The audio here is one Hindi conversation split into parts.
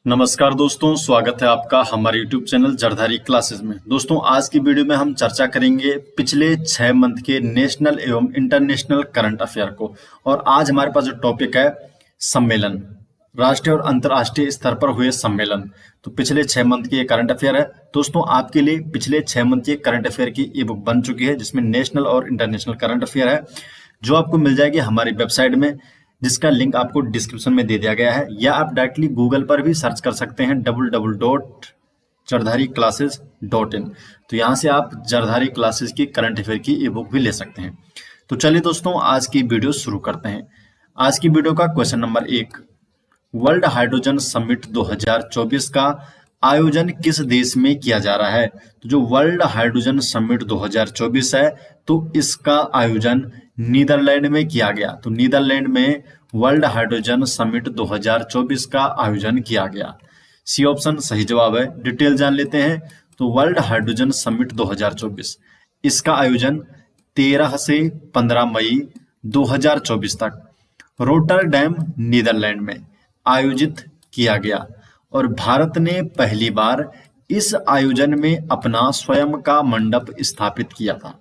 नमस्कार दोस्तों, स्वागत है आपका हमारे YouTube चैनल जरधारी क्लासेस में। दोस्तों, आज की वीडियो में हम चर्चा करेंगे पिछले 6 मंथ के नेशनल एवं इंटरनेशनल करंट अफेयर को। और आज हमारे पास जो टॉपिक है सम्मेलन, राष्ट्रीय और अंतर्राष्ट्रीय स्तर पर हुए सम्मेलन। तो पिछले 6 मंथ की ये करंट अफेयर है। दोस्तों, आपके लिए पिछले 6 मंथ की करंट अफेयर की ई बुक बन चुकी है जिसमें नेशनल और इंटरनेशनल करंट अफेयर है, जो आपको मिल जाएगी हमारी वेबसाइट में, जिसका लिंक आपको डिस्क्रिप्शन में दे दिया गया है, या आप डायरेक्टली गूगल पर भी सर्च कर सकते हैं www.jardhari-classes.in। तो यहाँ से आप जरधारी क्लासेस की करंट अफेयर की ई बुक भी ले सकते हैं। तो चलिए दोस्तों, आज की वीडियो शुरू करते हैं। आज की वीडियो का question number 1, world hydrogen summit 2024 का आयोजन किस देश में किया जा रहा है? तो जो वर्ल्ड हाइड्रोजन समिट 2024 है, तो इसका आयोजन नीदरलैंड में किया गया। तो नीदरलैंड में वर्ल्ड हाइड्रोजन समिट 2024 का आयोजन किया गया। सी ऑप्शन सही जवाब है। डिटेल जान लेते हैं। तो वर्ल्ड हाइड्रोजन समिट 2024, इसका आयोजन 13 से 15 मई 2024 तक रोटरडैम नीदरलैंड में आयोजित किया गया। और भारत ने पहली बार इस आयोजन में अपना स्वयं का मंडप स्थापित किया था।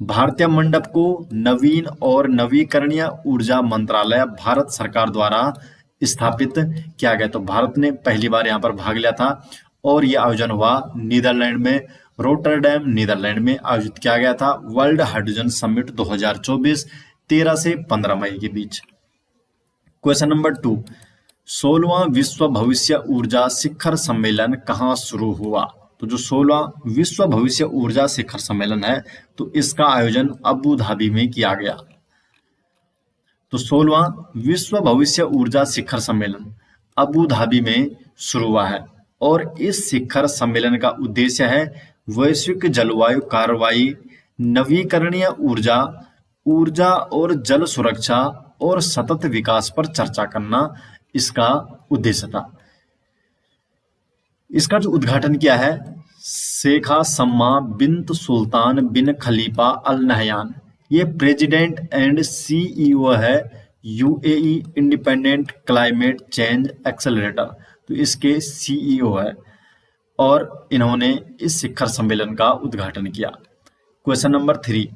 भारतीय मंडप को नवीन और नवीकरणीय ऊर्जा मंत्रालय भारत सरकार द्वारा स्थापित किया गया। तो भारत ने पहली बार यहाँ पर भाग लिया था और यह आयोजन हुआ नीदरलैंड में, रोटरडैम नीदरलैंड में आयोजित किया गया था। वर्ल्ड हाइड्रोजन समिट 2024 13 से 15 मई के बीच। क्वेश्चन नंबर 2, 16वां विश्व भविष्य ऊर्जा शिखर सम्मेलन कहाँ शुरू हुआ? तो जो 16वां विश्व भविष्य ऊर्जा शिखर सम्मेलन है, तो इसका आयोजन अबू धाबी में किया गया। तो 16वां विश्व भविष्य ऊर्जा शिखर सम्मेलन अबू धाबी में शुरू हुआ है। और इस शिखर सम्मेलन का उद्देश्य है वैश्विक जलवायु कार्रवाई, नवीकरणीय ऊर्जा, ऊर्जा और जल सुरक्षा और सतत विकास पर चर्चा करना इसका उद्देश्य था। इसका जो उद्घाटन किया है शेखा सम्मा बिन्त सुल्तान बिन खलीफा अल नहयान, ये प्रेसिडेंट एंड सीईओ है UAE independent climate change accelerator. तो इसके सीईओ है और इन्होंने इस शिखर सम्मेलन का उद्घाटन किया। क्वेश्चन नंबर 3,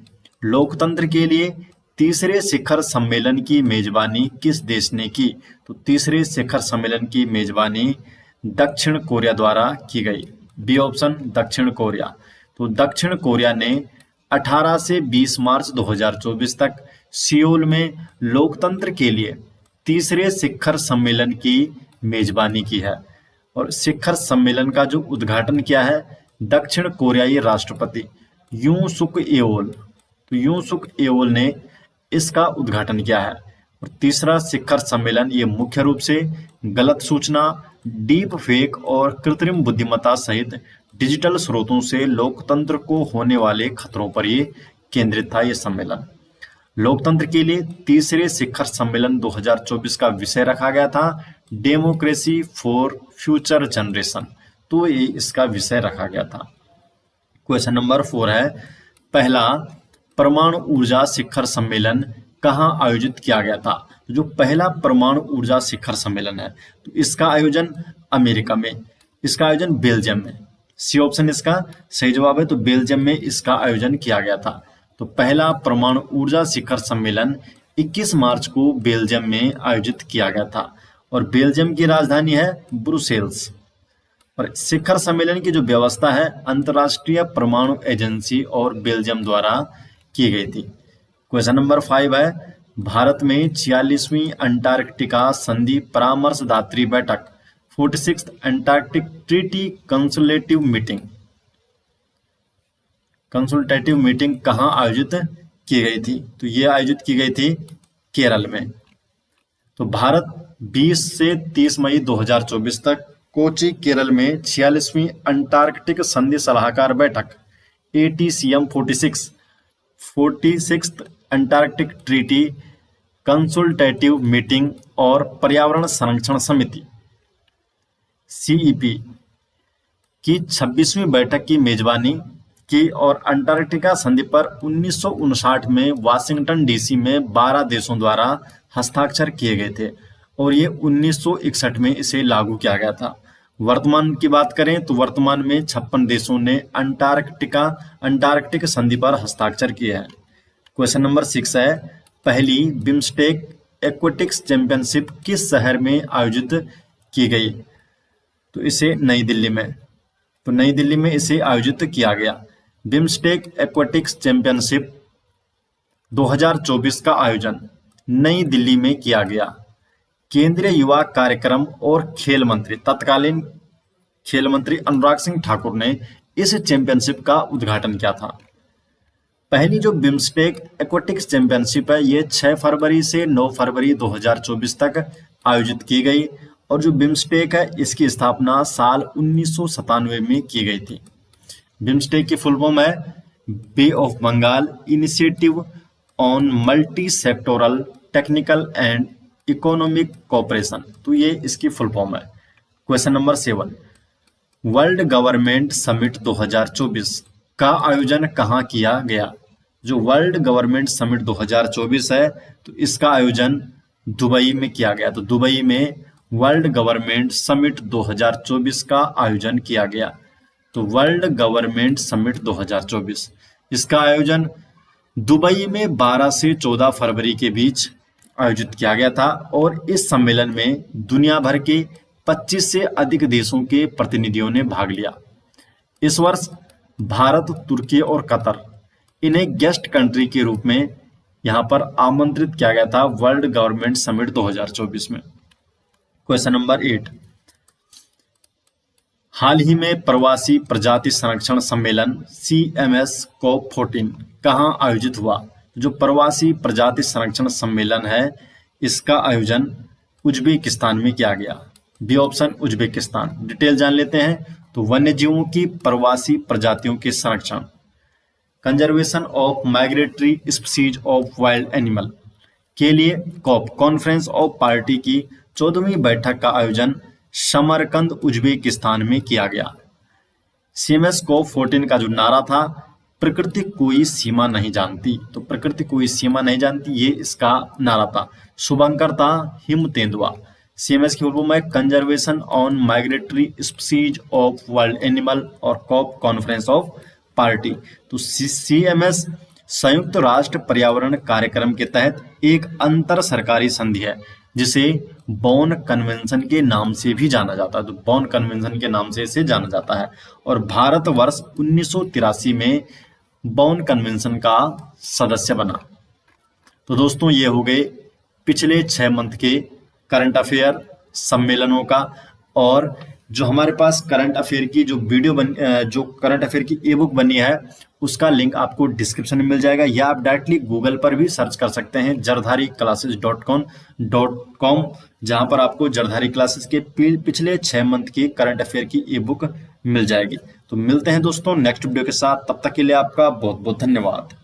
लोकतंत्र के लिए तीसरे शिखर सम्मेलन की मेजबानी किस देश ने की? तो तीसरे शिखर सम्मेलन की मेजबानी दक्षिण कोरिया द्वारा की गई। बी ऑप्शन दक्षिण कोरिया। तो दक्षिण कोरिया ने 18 से 20 मार्च 2024 तक सियोल में लोकतंत्र के लिए तीसरे शिखर सम्मेलन की मेजबानी की है। और शिखर सम्मेलन का जो उद्घाटन किया है दक्षिण कोरियाई राष्ट्रपति यूं सुक येओल। तो यूं सुक येओल ने इसका उद्घाटन किया है। और तीसरा शिखर सम्मेलन ये मुख्य रूप से गलत सूचना, डीप फेक और कृत्रिम बुद्धिमत्ता सहित डिजिटल स्रोतों से लोकतंत्र को होने वाले खतरों पर ये केंद्रित था। ये सम्मेलन लोकतंत्र के लिए तीसरे शिखर सम्मेलन 2024 का विषय रखा गया था डेमोक्रेसी फॉर फ्यूचर जनरेशन। तो ये इसका विषय रखा गया था। क्वेश्चन नंबर 4 है, पहला परमाणु ऊर्जा शिखर सम्मेलन कहाँ आयोजित किया गया था? तो जो पहला परमाणु ऊर्जा शिखर सम्मेलन है, तो इसका आयोजन अमेरिका में, इसका आयोजन बेल्जियम में। सी ऑप्शन इसका सही जवाब है। तो बेल्जियम में इसका आयोजन किया गया था। तो पहला परमाणु ऊर्जा शिखर सम्मेलन 21 मार्च को बेल्जियम में आयोजित किया गया था। और बेल्जियम की राजधानी है ब्रुसेल्स। और शिखर सम्मेलन की जो व्यवस्था है अंतर्राष्ट्रीय परमाणु एजेंसी और बेल्जियम द्वारा की गई थी। क्वेश्चन नंबर 5 है, भारत में 46वीं अंटार्कटिका संधि परामर्शदात्री बैठक 46th Antarctic treaty consultative meeting कहाँ आयोजित की गई थी? तो ये आयोजित की गई थी केरल में। तो भारत 20 से 30 मई 2024 तक कोची केरल में 46वीं अंटार्कटिक संधि सलाहकार बैठक ATCM 46th Antarctic treaty consultative meeting और पर्यावरण संरक्षण समिति CEP की 26वीं बैठक की मेजबानी की। और अंटार्कटिका संधि पर 1959 में वाशिंगटन DC में 12 देशों द्वारा हस्ताक्षर किए गए थे। और ये 1961 में इसे लागू किया गया था। वर्तमान की बात करें तो वर्तमान में 56 देशों ने अंटार्कटिक संधि पर हस्ताक्षर किए हैं। क्वेश्चन नंबर 6 है, पहली बिम्स्टेक एक्वेटिक्स चैंपियनशिप किस शहर में आयोजित की गई? तो इसे नई दिल्ली में, तो नई दिल्ली में इसे आयोजित किया गया। बिम्स्टेक एक्वेटिक्स चैंपियनशिप 2024 का आयोजन नई दिल्ली में किया गया। केंद्रीय युवा कार्यक्रम और खेल मंत्री, तत्कालीन खेल मंत्री अनुराग सिंह ठाकुर ने इस चैंपियनशिप का उद्घाटन किया था। पहली जो बिम्स्टेक एक्वेटिक्स चैंपियनशिप है ये 6 फरवरी से 9 फरवरी 2024 तक आयोजित की गई और जो बिम्स्टेक है इसकी स्थापना साल 1997 में की गई थी। बिम्स्टेक की फुल फॉर्म है Bay of Bengal Initiative on Multi Sectoral Technical and Economic Cooperation, तो ये इसकी फुल फॉर्म है। Question number 7, World Government Summit 2024 का आयोजन कहाँ किया गया? जो वर्ल्ड गवर्नमेंट समिट 2024 है तो इसका आयोजन दुबई में किया गया। तो दुबई में वर्ल्ड गवर्नमेंट समिट 2024 का आयोजन किया गया। तो वर्ल्ड गवर्नमेंट समिट 2024 इसका आयोजन दुबई में 12 से 14 फरवरी के बीच आयोजित किया गया था और इस सम्मेलन में दुनिया भर के 25 से अधिक देशों के प्रतिनिधियों ने भाग लिया। इस वर्ष भारत, तुर्की और कतर इन्हें गेस्ट कंट्री के रूप में यहां पर आमंत्रित किया गया था वर्ल्ड गवर्नमेंट समिट 2024 में। क्वेश्चन नंबर 8, हाल ही में प्रवासी प्रजाति संरक्षण सम्मेलन CMS COP14 कहाँ आयोजित हुआ? जो प्रवासी प्रजाति संरक्षण सम्मेलन है इसका आयोजन उज्बेकिस्तान में किया गया। B option Uzbekistan. डिटेल जान लेते हैं। तो वन्यजीवों की प्रवासी प्रजातियों के संरक्षण, conservation of migratory species of wild animal के लिए कॉप कॉन्फ्रेंस ऑफ पार्टी की 14वीं बैठक का आयोजन समरकंद उज्बेकिस्तान में किया गया। CMS COP14 का जो नारा था, प्रकृति कोई सीमा नहीं जानती, तो प्रकृति कोई सीमा नहीं जानती ये इसका नारा था। शुभंकर था हिम तेंदुआ। CMS की फुल में conservation on migratory species of wild animal और कॉप कॉन्फ्रेंस ऑफ पार्टी। तो CMS संयुक्त राष्ट्र पर्यावरण कार्यक्रम के तहत एक अंतर सरकारी संधि है जिसे बॉन कन्वेंशन के नाम से भी जाना जाता है। तो बॉन कन्वेंशन के नाम से इसे जाना जाता है और भारत वर्ष 1983 में बॉन कन्वेंशन का सदस्य बना। तो दोस्तों ये हो गए पिछले 6 मंथ के करंट अफेयर सम्मेलनों का, और जो हमारे पास करंट अफेयर की जो जो करंट अफेयर की ई बुक बनी है उसका लिंक आपको डिस्क्रिप्शन में मिल जाएगा, या आप डायरेक्टली गूगल पर भी सर्च कर सकते हैं jardhariclasses.com, जहां पर आपको जरधारी क्लासेस के पिछले 6 मंथ की करंट अफेयर की ई बुक मिल जाएगी। तो मिलते हैं दोस्तों नेक्स्ट वीडियो के साथ, तब तक के लिए आपका बहुत बहुत धन्यवाद।